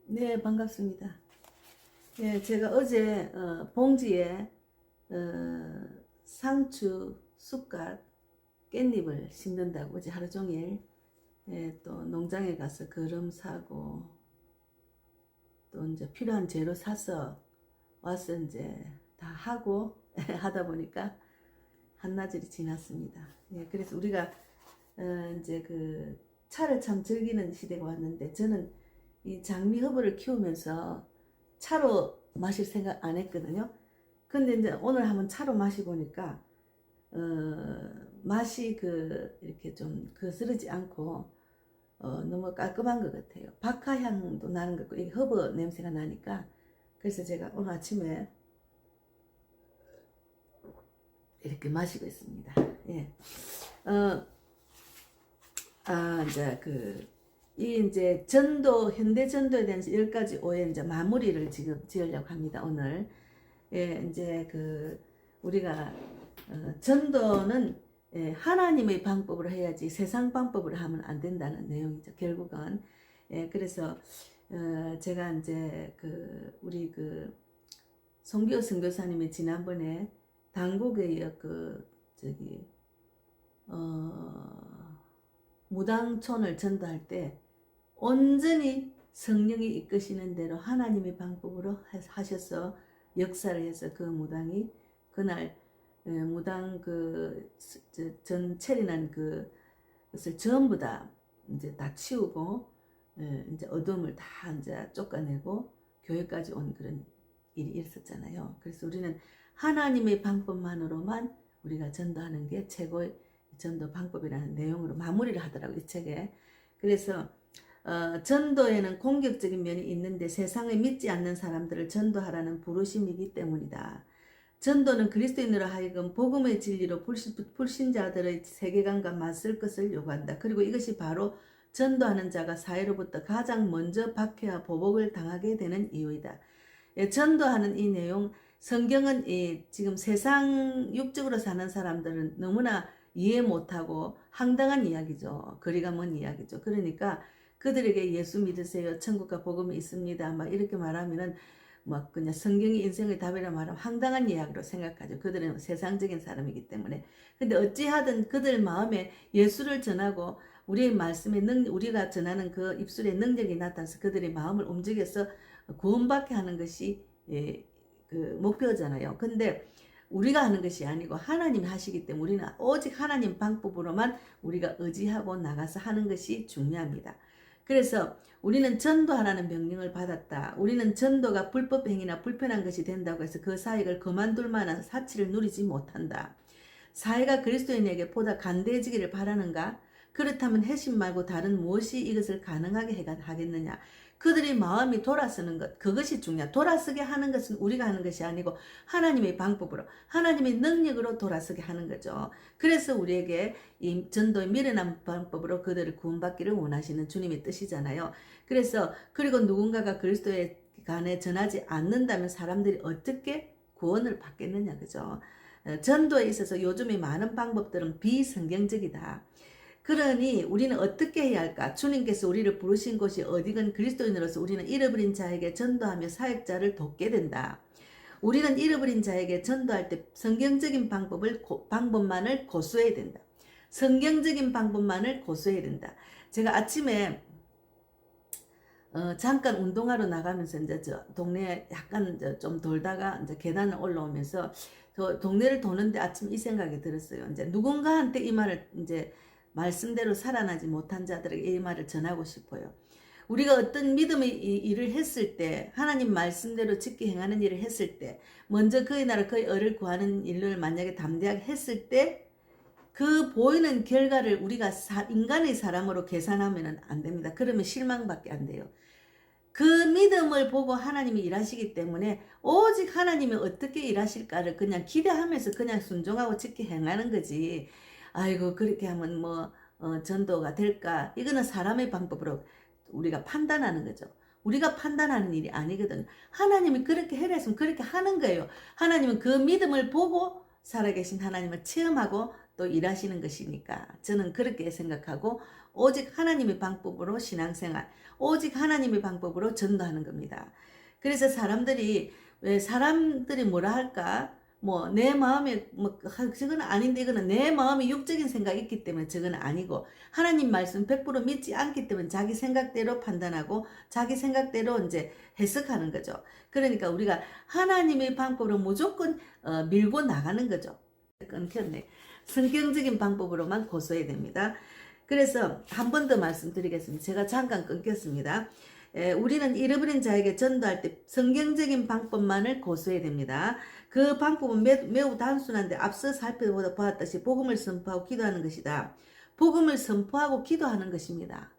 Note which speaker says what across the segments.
Speaker 1: 네, 반갑습니다. 예, 제가 어제 봉지에 상추, 쑥갓, 깻잎을 심는다고 어제 하루 종일 또 농장에 가서 거름 사고 또 이제 필요한 재료 사서 와서 이제 다 하고 하다 보니까 한나절이 지났습니다. 예, 그래서 우리가 이제 그 차를 참 즐기는 시대가 왔는데 저는 이 장미허브를 키우면서 차로 마실 생각 안 했거든요. 근데 이제 오늘 한번 차로 마시보니까 맛이 이렇게 좀 거스르지 않고 너무 깔끔한 것 같아요. 박하향도 나는 것 같고 이게 허브 냄새가 나니까 그래서 제가 오늘 아침에 이렇게 마시고 있습니다. 예. 이제 전도, 현대 전도에 대한 10가지 오해 이제 마무리를 지금 지으려고 합니다, 오늘. 예, 이제 우리가, 전도는 하나님의 방법으로 해야지 세상 방법으로 하면 안 된다는 내용이죠, 결국은. 예, 그래서, 제가 이제 우리 송기호 선교사님이 지난번에 당국의 무당촌을 전도할 때 온전히 성령이 이끄시는 대로 하나님의 방법으로 하셔서 역사를 해서 그 무당이 그날 무당 전 체리난 그것을 전부 다 이제 다 치우고 이제 어둠을 다 이제 쫓아내고 교회까지 온 그런 일이 있었잖아요. 그래서 우리는 하나님의 방법만으로만 우리가 전도하는 게 최고의 전도 방법이라는 내용으로 마무리를 하더라고요, 이 책에. 그래서 전도에는 공격적인 면이 있는데 세상에 믿지 않는 사람들을 전도하라는 부르심이기 때문이다. 전도는 그리스도인으로 하여금 복음의 진리로 불신자들의 세계관과 맞설 것을 요구한다. 그리고 이것이 바로 전도하는 자가 사회로부터 가장 먼저 박해와 보복을 당하게 되는 이유이다. 예, 전도하는 이 내용, 성경은 지금 세상 육적으로 사는 사람들은 너무나 이해 못하고 황당한 이야기죠. 거리가 먼 이야기죠. 그러니까 그들에게 예수 믿으세요, 천국과 복음이 있습니다, 막 이렇게 말하면은 막 그냥 성경이 인생의 답이라 말하면 황당한 이야기로 생각하죠. 그들은 세상적인 사람이기 때문에. 근데 어찌하든 그들 마음에 예수를 전하고 우리의 말씀에 우리가 전하는 그 입술에 능력이 나타나서 그들의 마음을 움직여서 구원받게 하는 것이 목표잖아요. 근데 우리가 하는 것이 아니고 하나님이 하시기 때문에 우리는 오직 하나님 방법으로만 우리가 의지하고 나가서 하는 것이 중요합니다. 그래서 우리는 전도하라는 명령을 받았다. 우리는 전도가 불법 행위나 불편한 것이 된다고 해서 그 사역을 그만둘 만한 사치를 누리지 못한다. 사회가 그리스도인에게 보다 간대해지기를 바라는가? 그렇다면 회심 말고 다른 무엇이 이것을 가능하게 하겠느냐? 그들의 마음이 돌아서는 것, 그것이 중요해. 돌아서게 하는 것은 우리가 하는 것이 아니고 하나님의 방법으로, 하나님의 능력으로 돌아서게 하는 거죠. 그래서 우리에게 이 전도의 미련한 방법으로 그들을 구원받기를 원하시는 주님의 뜻이잖아요. 그리고 누군가가 그리스도에 관해 전하지 않는다면 사람들이 어떻게 구원을 받겠느냐, 그죠? 전도에 있어서 요즘의 많은 방법들은 비성경적이다. 그러니 우리는 어떻게 해야 할까? 주님께서 우리를 부르신 곳이 어디건 그리스도인으로서 우리는 잃어버린 자에게 전도하며 사역자를 돕게 된다. 우리는 잃어버린 자에게 전도할 때 성경적인 방법만을 고수해야 된다. 성경적인 방법만을 고수해야 된다. 제가 아침에 잠깐 운동하러 나가면서 이제 저 동네 약간 좀 돌다가 이제 계단을 올라오면서 저 동네를 도는데 아침 이 생각이 들었어요. 이제 누군가한테 이 말을 이제 말씀대로 살아나지 못한 자들에게 이 말을 전하고 싶어요. 우리가 어떤 믿음의 일을 했을 때, 하나님 말씀대로 지키 행하는 일을 했을 때, 먼저 그의 나라 그의 의를 구하는 일을 만약에 담대하게 했을 때 그 보이는 결과를 우리가 인간의 사람으로 계산하면 안 됩니다. 그러면 실망밖에 안 돼요. 그 믿음을 보고 하나님이 일하시기 때문에 오직 하나님이 어떻게 일하실까를 그냥 기대하면서 그냥 순종하고 지키 행하는 거지. 아이고 그렇게 하면 전도가 될까? 이거는 사람의 방법으로 우리가 판단하는 거죠. 우리가 판단하는 일이 아니거든. 하나님이 그렇게 해라 했으면 그렇게 하는 거예요. 하나님은 그 믿음을 보고 살아계신 하나님을 체험하고 또 일하시는 것이니까 저는 그렇게 생각하고 오직 하나님의 방법으로 신앙생활, 오직 하나님의 방법으로 전도하는 겁니다. 그래서 왜 사람들이 뭐라 할까? 뭐 내 마음에 뭐 저건 아닌데 이거는 내 마음에 육적인 생각이 있기 때문에 저건 아니고 하나님 말씀 100% 믿지 않기 때문에 자기 생각대로 판단하고 자기 생각대로 이제 해석하는 거죠. 그러니까 우리가 하나님의 방법으로 무조건 밀고 나가는 거죠. 끊겼네. 성경적인 방법으로만 고소해야 됩니다. 그래서 한 번 더 말씀드리겠습니다. 제가 잠깐 끊겼습니다. 우리는 잃어버린 자에게 전도할 때 성경적인 방법만을 고수해야 됩니다. 그 방법은 매우 단순한데 앞서 살펴보았듯이 복음을 선포하고 기도하는 것이다. 복음을 선포하고 기도하는 것입니다.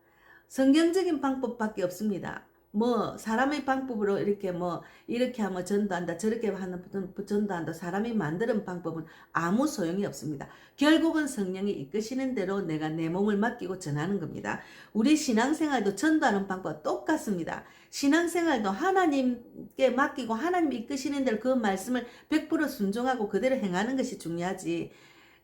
Speaker 1: 성경적인 방법밖에 없습니다. 뭐 사람의 방법으로 이렇게 하면 전도한다, 저렇게 하는 전도한다, 사람이 만드는 방법은 아무 소용이 없습니다. 결국은 성령이 이끄시는 대로 내가 내 몸을 맡기고 전하는 겁니다. 우리 신앙생활도 전도하는 방법과 똑같습니다. 신앙생활도 하나님께 맡기고 하나님이 이끄시는 대로 그 말씀을 100% 순종하고 그대로 행하는 것이 중요하지,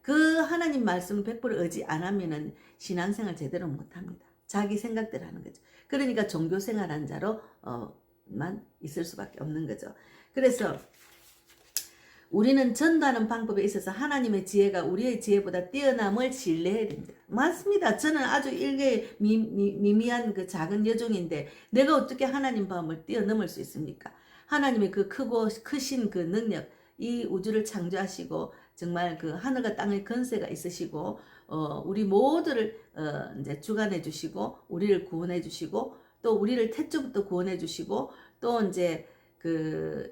Speaker 1: 그 하나님 말씀을 100% 의지 안 하면은 신앙생활 제대로 못합니다. 자기 생각대로 하는 거죠. 그러니까 종교생활한 자로만 있을 수밖에 없는 거죠. 그래서 우리는 전도하는 방법에 있어서 하나님의 지혜가 우리의 지혜보다 뛰어남을 신뢰해야 됩니다. 맞습니다. 저는 아주 일개 미미한 그 작은 여종인데 내가 어떻게 하나님 마음을 뛰어넘을 수 있습니까? 하나님의 그 크신 그 능력, 이 우주를 창조하시고 정말 그 하늘과 땅의 권세가 있으시고 우리 모두를 이제 주관해 주시고 우리를 구원해 주시고 또 우리를 태초부터 구원해 주시고 또 이제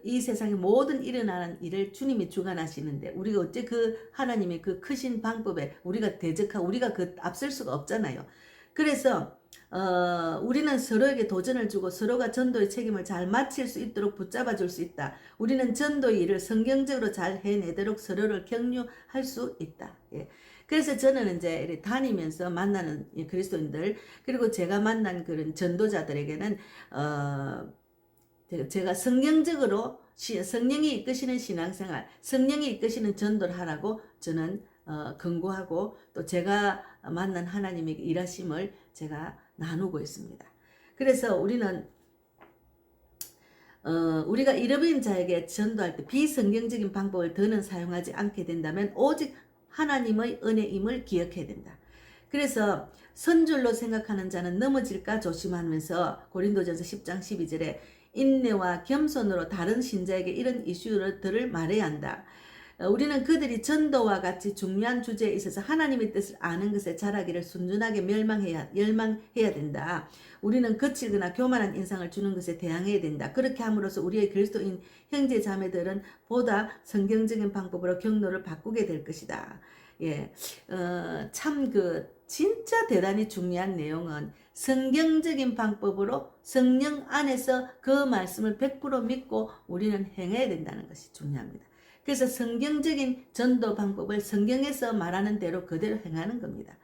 Speaker 1: 이 세상의 모든 일어나는 일을 주님이 주관하시는데 우리가 어째 그 하나님의 그 크신 방법에 우리가 대적하고 우리가 앞설 수가 없잖아요. 그래서 우리는 서로에게 도전을 주고 서로가 전도의 책임을 잘 마칠 수 있도록 붙잡아 줄 수 있다. 우리는 전도의 일을 성경적으로 잘 해내도록 서로를 격려할 수 있다. 예. 그래서 저는 이제 다니면서 만나는 그리스도인들 그리고 제가 만난 그런 전도자들에게는 제가 성경적으로 성령이 이끄시는 신앙생활, 성령이 이끄시는 전도를 하라고 저는 권고하고 또 제가 만난 하나님의 일하심을 제가 나누고 있습니다. 그래서 우리는 우리가 잃어버린 자에게 전도할 때 비성경적인 방법을 더는 사용하지 않게 된다면 오직 하나님의 은혜임을 기억해야 된다. 그래서 선줄로 생각하는 자는 넘어질까 조심하면서 고린도전서 10장 12절에 인내와 겸손으로 다른 신자에게 이런 이슈들을 말해야 한다. 우리는 그들이 전도와 같이 중요한 주제에 있어서 하나님의 뜻을 아는 것에 자라기를 순전하게 열망해야 된다. 우리는 거칠거나 교만한 인상을 주는 것에 대항해야 된다. 그렇게 함으로써 우리의 그리스도인 형제 자매들은 보다 성경적인 방법으로 경로를 바꾸게 될 것이다. 예, 참 진짜 대단히 중요한 내용은 성경적인 방법으로 성령 안에서 그 말씀을 100% 믿고 우리는 행해야 된다는 것이 중요합니다. 그래서 성경적인 전도 방법을 성경에서 말하는 대로 그대로 행하는 겁니다.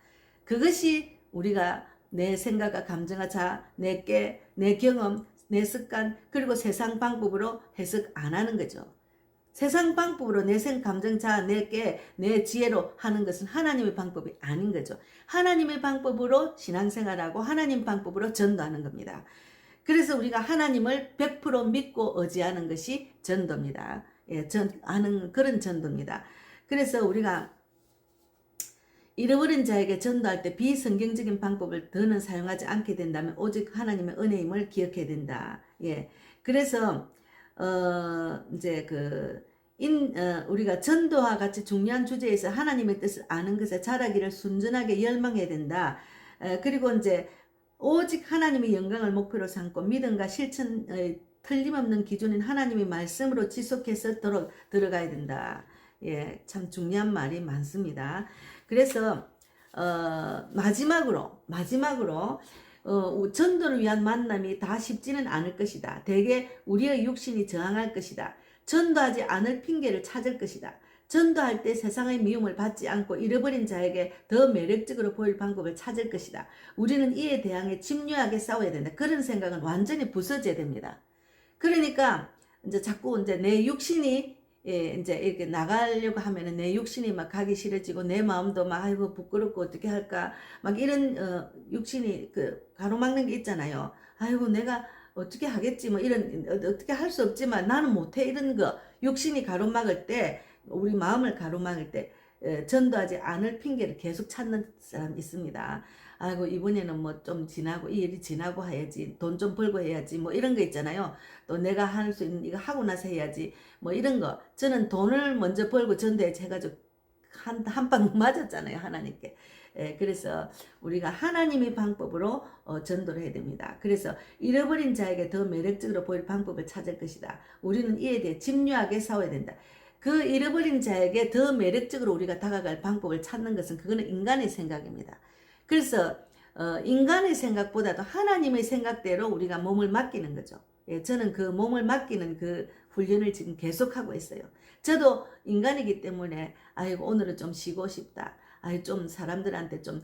Speaker 1: 그것이 우리가 내 생각과 감정과 내 경험, 내 습관, 그리고 세상 방법으로 해석 안 하는 거죠. 세상 방법으로 내 감정, 내 지혜로 하는 것은 하나님의 방법이 아닌 거죠. 하나님의 방법으로 신앙생활하고 하나님 방법으로 전도하는 겁니다. 그래서 우리가 하나님을 100% 믿고 의지하는 것이 전도입니다. 예, 하는 그런 전도입니다. 그래서 우리가 잃어버린 자에게 전도할 때 비성경적인 방법을 더는 사용하지 않게 된다면 오직 하나님의 은혜임을 기억해야 된다. 예, 그래서 이제 우리가 전도와 같이 중요한 주제에서 하나님의 뜻을 아는 것에 자라기를 순전하게 열망해야 된다. 그리고 이제 오직 하나님의 영광을 목표로 삼고 믿음과 실천의 틀림없는 기준인 하나님의 말씀으로 지속해서 들어가야 된다. 예, 참 중요한 말이 많습니다. 그래서 마지막으로 전도를 위한 만남이 다 쉽지는 않을 것이다. 대개 우리의 육신이 저항할 것이다. 전도하지 않을 핑계를 찾을 것이다. 전도할 때 세상의 미움을 받지 않고 잃어버린 자에게 더 매력적으로 보일 방법을 찾을 것이다. 우리는 이에 대항해 집요하게 싸워야 된다. 그런 생각은 완전히 부서져야 됩니다. 그러니까 이제 자꾸 내 육신이 이제 이렇게 나가려고 하면은 내 육신이 막 가기 싫어지고 내 마음도 막 아이고 부끄럽고 어떻게 할까 막 이런 육신이 그 가로막는 게 있잖아요. 아이고 내가 어떻게 하겠지 뭐 이런 어떻게 할 수 없지만 나는 못해 이런 거 육신이 가로막을 때 우리 마음을 가로막을 때 전도하지 않을 핑계를 계속 찾는 사람 있습니다. 아이고 이번에는 뭐 좀 지나고 이 일이 지나고 해야지 돈 좀 벌고 해야지 뭐 이런 거 있잖아요. 또 내가 할 수 있는 이거 하고 나서 해야지 뭐 이런 거 저는 돈을 먼저 벌고 전도해 해가지고 한 방 맞았잖아요 하나님께. 그래서 우리가 하나님의 방법으로 전도를 해야 됩니다. 그래서 잃어버린 자에게 더 매력적으로 보일 방법을 찾을 것이다. 우리는 이에 대해 집요하게 싸워야 된다. 그 잃어버린 자에게 더 매력적으로 우리가 다가갈 방법을 찾는 것은 그거는 인간의 생각입니다. 그래서 인간의 생각보다도 하나님의 생각대로 우리가 몸을 맡기는 거죠. 저는 그 몸을 맡기는 그 훈련을 지금 계속하고 있어요. 저도 인간이기 때문에 아이고 오늘은 좀 쉬고 싶다. 아이 좀 사람들한테 좀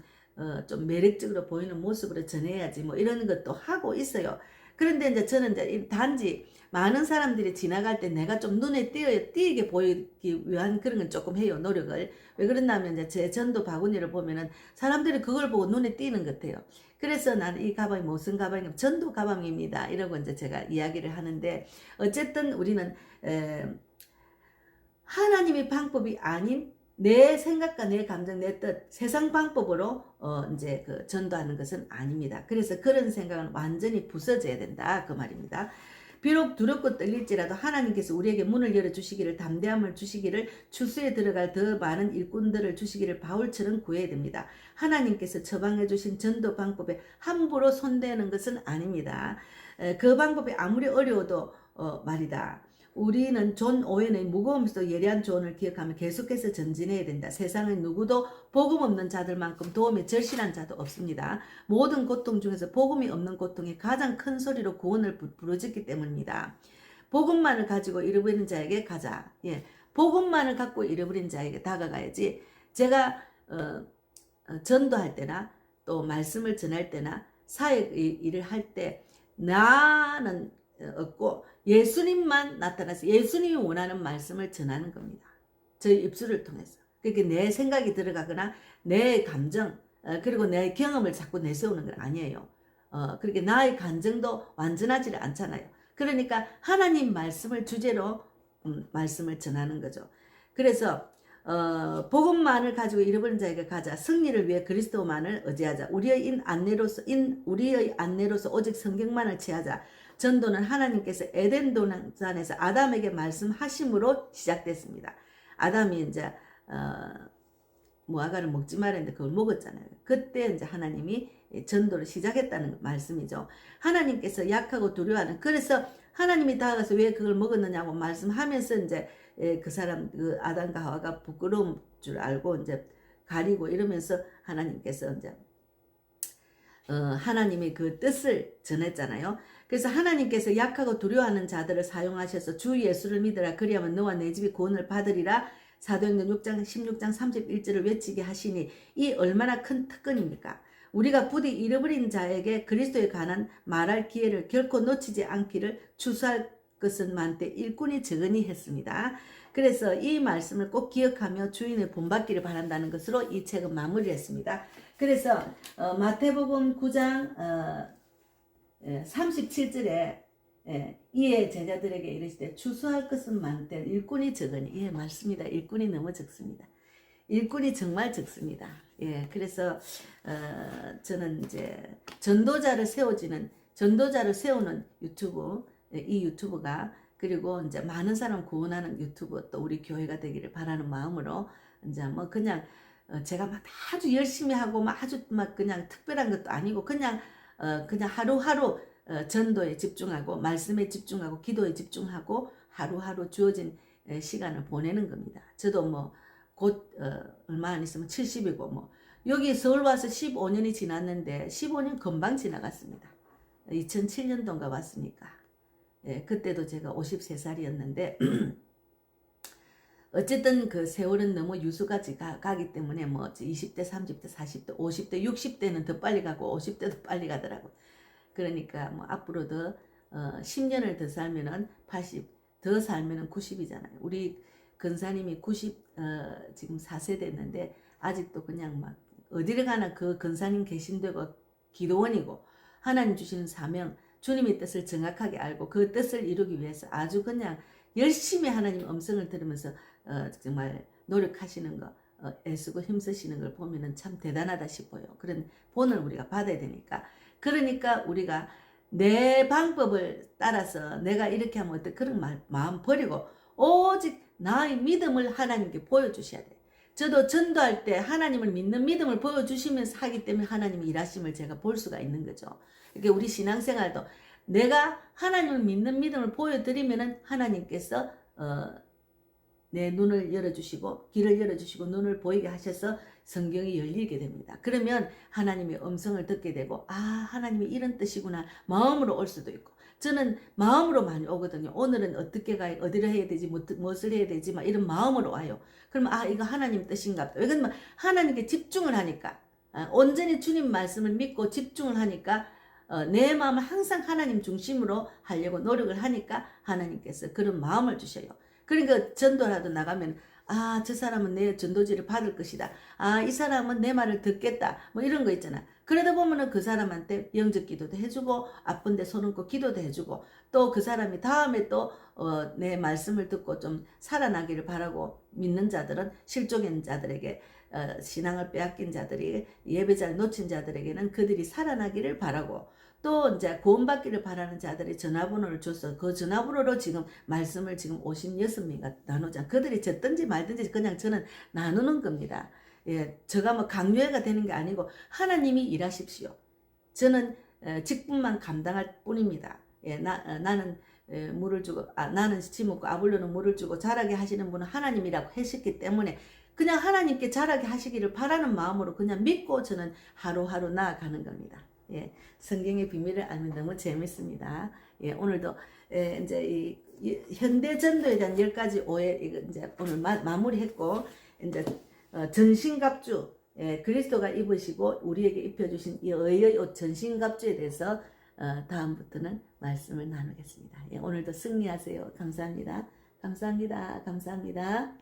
Speaker 1: 매력적으로 보이는 모습으로 전해야지 뭐 이런 것도 하고 있어요. 그런데 이제 저는 이제 단지 많은 사람들이 지나갈 때 내가 좀 눈에 띄게 보이기 위한 그런 건 조금 해요, 노력을. 왜 그러냐면 이제 제 전도 바구니를 보면은 사람들이 그걸 보고 눈에 띄는 것 같아요. 그래서 나는 이 가방이 무슨 가방이냐면 전도 가방입니다. 이러고 이제 제가 이야기를 하는데 어쨌든 우리는 하나님의 방법이 아닌 내 생각과 내 감정, 내 뜻, 세상 방법으로 이제 그 전도하는 것은 아닙니다. 그래서 그런 생각은 완전히 부서져야 된다 그 말입니다. 비록 두렵고 떨릴지라도 하나님께서 우리에게 문을 열어주시기를 담대함을 주시기를 추수에 들어갈 더 많은 일꾼들을 주시기를 바울처럼 구해야 됩니다. 하나님께서 처방해 주신 전도 방법에 함부로 손대는 것은 아닙니다. 그 방법이 아무리 어려워도 말이다. 우리는 존 오웬의 무거우면서도 예리한 조언을 기억하며 계속해서 전진해야 된다. 세상에 누구도 복음 없는 자들만큼 도움에 절실한 자도 없습니다. 모든 고통 중에서 복음이 없는 고통이 가장 큰 소리로 구원을 부르짖기 때문입니다. 복음만을 가지고 잃어버린 자에게 가자. 복음만을 갖고 잃어버린 자에게 다가가야지. 제가 전도할 때나 또 말씀을 전할 때나 사역 일을 할 때 나는 없고 예수님만 나타나서 예수님이 원하는 말씀을 전하는 겁니다. 저희 입술을 통해서. 그러니까 내 생각이 들어가거나 내 감정 그리고 내 경험을 자꾸 내세우는 건 아니에요. 그렇게 나의 감정도 완전하지 않잖아요. 그러니까 하나님 말씀을 주제로 말씀을 전하는 거죠. 그래서 복음만을 가지고 잃어버린 자에게 가자. 승리를 위해 그리스도만을 의지하자. 우리의 안내로서 오직 성경만을 취하자. 전도는 하나님께서 에덴 동산에서 아담에게 말씀하심으로 시작됐습니다. 아담이 이제 무화과를 먹지 말았는데 그걸 먹었잖아요. 그때 이제 하나님이 전도를 시작했다는 말씀이죠. 하나님께서 약하고 두려워하는 그래서 하나님이 다가가서 왜 그걸 먹었느냐고 말씀하면서 이제 그 사람 그 아담과 하와가 부끄러운 줄 알고 이제 가리고 이러면서 하나님께서 이제 하나님의 그 뜻을 전했잖아요. 그래서 하나님께서 약하고 두려워하는 자들을 사용하셔서 주 예수를 믿으라 그리하면 너와 내 집이 구원을 받으리라 사도행전 6장 16장 31절을 외치게 하시니 이 얼마나 큰 특권입니까? 우리가 부디 잃어버린 자에게 그리스도에 관한 말할 기회를 결코 놓치지 않기를 추수할 것은 많되 일꾼이 적으니 했습니다. 그래서 이 말씀을 꼭 기억하며 주인을 본받기를 바란다는 것으로 이 책은 마무리했습니다. 그래서 마태복음 9장 37절에 이에 제자들에게 이르시되 추수할 것은 많되 일꾼이 적으니 맞습니다. 일꾼이 너무 적습니다. 일꾼이 정말 적습니다. 그래서 저는 이제 전도자를 세우는 유튜브 이 유튜브가 그리고 이제 많은 사람 구원하는 유튜브 또 우리 교회가 되기를 바라는 마음으로 이제 뭐 그냥 제가 막 아주 열심히 하고 막 아주 막 그냥 특별한 것도 아니고 그냥 하루하루 전도에 집중하고 말씀에 집중하고 기도에 집중하고 하루하루 주어진 시간을 보내는 겁니다. 저도 뭐 곧 얼마 안 있으면 70이고 뭐 여기 서울 와서 15년이 지났는데 15년 금방 지나갔습니다. 2007년도인가 왔으니까 그때도 제가 53살이었는데 어쨌든 그 세월은 너무 유수가 가기 때문에 뭐 20대, 30대, 40대, 50대, 60대는 더 빨리 가고 50대도 빨리 가더라고. 그러니까 뭐 앞으로도 10년을 더 살면은 80, 더 살면은 90이잖아요. 우리 근사님이 90 지금 4세 됐는데 아직도 그냥 막 어디를 가나 그 근사님 계신 데가 기도원이고 하나님 주시는 사명, 주님의 뜻을 정확하게 알고 그 뜻을 이루기 위해서 아주 그냥 열심히 하나님 음성을 들으면서 정말 노력하시는 거, 애쓰고 힘쓰시는 걸 보면은 참 대단하다 싶어요. 그런 본을 우리가 받아야 되니까. 그러니까 우리가 내 방법을 따라서 내가 이렇게 하면 어때? 그런 마음 버리고 오직 나의 믿음을 하나님께 보여주셔야 돼. 저도 전도할 때 하나님을 믿는 믿음을 보여주시면서 하기 때문에 하나님의 일하심을 제가 볼 수가 있는 거죠. 이렇게 우리 신앙생활도 내가 하나님을 믿는 믿음을 보여드리면은 하나님께서 내 눈을 열어주시고 길을 열어주시고 눈을 보이게 하셔서 성경이 열리게 됩니다. 그러면 하나님의 음성을 듣게 되고 아 하나님이 이런 뜻이구나 마음으로 올 수도 있고 저는 마음으로 많이 오거든요. 오늘은 어떻게 가야 어디를 해야 되지 무엇을 해야 되지 막 이런 마음으로 와요. 그러면 아 이거 하나님 뜻인가 보다. 왜 그러면 하나님께 집중을 하니까 온전히 주님 말씀을 믿고 집중을 하니까 내 마음을 항상 하나님 중심으로 하려고 노력을 하니까 하나님께서 그런 마음을 주셔요. 그러니까 전도라도 나가면 아, 저 사람은 내 전도지를 받을 것이다. 아, 이 사람은 내 말을 듣겠다. 뭐 이런 거 있잖아. 그러다 보면은 그 사람한테 영적 기도도 해주고 아픈데 손 얹고 기도도 해주고 또 그 사람이 다음에 또 내 말씀을 듣고 좀 살아나기를 바라고 믿는 자들은 실족인 자들에게 신앙을 빼앗긴 자들이 예배자를 놓친 자들에게는 그들이 살아나기를 바라고 또 이제 구원받기를 바라는 자들의 전화번호를 줘서 그 전화번호로 지금 말씀을 지금 56명이 나누자. 그들이 졌든지 말든지 그냥 저는 나누는 겁니다. 예, 제가 뭐 강요해가 되는 게 아니고 하나님이 일하십시오. 저는 직분만 감당할 뿐입니다. 예, 나는 물을 주고 나는 씨 먹고 아블로는 물을 주고 자라게 하시는 분은 하나님이라고 하셨기 때문에 그냥 하나님께 자라게 하시기를 바라는 마음으로 그냥 믿고 저는 하루하루 나아가는 겁니다. 예, 성경의 비밀을 알면 너무 재밌습니다. 예, 오늘도 이제 이 현대 전도에 대한 10가지 오해 이거 이제 오늘 마무리했고 이제 전신갑주 그리스도가 입으시고 우리에게 입혀주신 이 의의 옷 전신갑주에 대해서 다음부터는 말씀을 나누겠습니다. 예, 오늘도 승리하세요. 감사합니다. 감사합니다. 감사합니다.